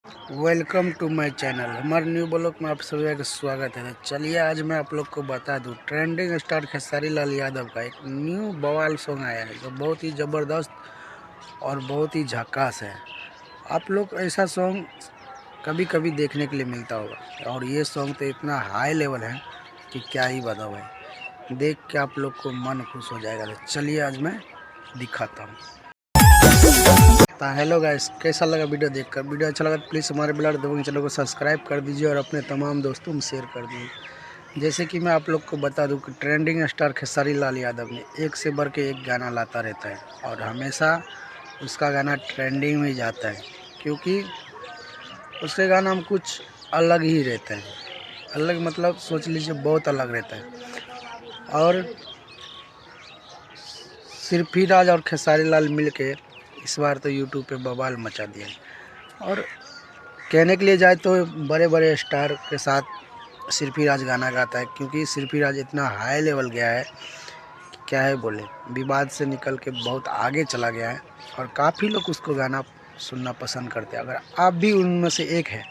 Welcome to my channel. हमारे new blog में आप सभी का स्वागत है। चलिए आज मैं आप लोग को बता दूं, ट्रेंडिंग स्टार खेसारी लाल यादव का एक न्यू बवाल सॉन्ग आया है जो बहुत ही ज़बरदस्त और बहुत ही झकास है। आप लोग ऐसा सॉन्ग कभी कभी देखने के लिए मिलता होगा और ये सॉन्ग तो इतना हाई लेवल है कि क्या ही बताओ भाई। देख के आप लोग को मन खुश हो जाएगा। तो चलिए आज मैं दिखाता हूँ। हेलो गाइस, कैसा लगा वीडियो देखकर? वीडियो अच्छा लगा तो प्लीज़ हमारे ब्लड दबंग चैनल को सब्सक्राइब कर दीजिए और अपने तमाम दोस्तों में शेयर कर दीजिए। जैसे कि मैं आप लोग को बता दूं कि ट्रेंडिंग स्टार खेसारी लाल यादव ने एक से बढ़ के एक गाना लाता रहता है और हमेशा उसका गाना ट्रेंडिंग में जाता है, क्योंकि उसके गाना में कुछ अलग ही रहता है। अलग मतलब सोच लीजिए बहुत अलग रहता है। और सिर्फ ही राज और खेसारी लाल मिल के इस बार तो यूट्यूब पे बवाल मचा दिया है। और कहने के लिए जाए तो बड़े बड़े स्टार के साथ सिर्फी राज गाना गाता है, क्योंकि सिर्फी राज इतना हाई लेवल गया है कि क्या है बोले। विवाद से निकल के बहुत आगे चला गया है और काफ़ी लोग उसको गाना सुनना पसंद करते हैं। अगर आप भी उनमें से एक है,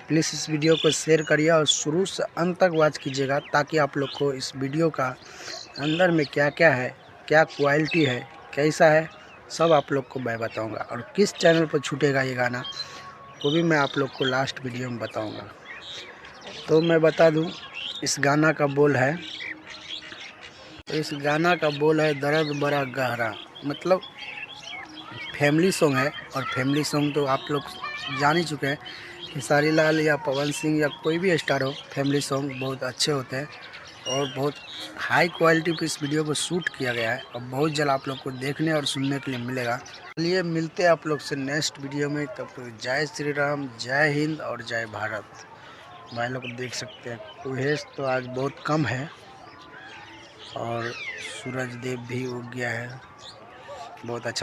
प्लीज़ इस वीडियो को शेयर करिए और शुरू से अंत तक वॉच कीजिएगा, ताकि आप लोग को इस वीडियो का अंदर में क्या क्या है, क्या क्वालिटी है, कैसा है, सब आप लोग को मैं बताऊंगा। और किस चैनल पर छूटेगा ये गाना वो भी मैं आप लोग को लास्ट वीडियो में बताऊंगा। तो मैं बता दूं, इस गाना का बोल है दर्द बड़ा गहरा। मतलब फैमिली सॉन्ग है और फैमिली सॉन्ग तो आप लोग जान ही चुके हैं। खेसारी लाल या पवन सिंह या कोई भी स्टार हो, फैमिली सॉन्ग बहुत अच्छे होते हैं और बहुत हाई क्वालिटी पे इस वीडियो को शूट किया गया है और बहुत जल्द आप लोग को देखने और सुनने के लिए मिलेगा। चलिए मिलते हैं आप लोग से नेक्स्ट वीडियो में। तब तक जय श्री राम, जय हिंद और जय भारत। भाई लोग देख सकते हैं कुहेस तो आज बहुत कम है और सूरज देव भी उग गया है। बहुत अच्छा।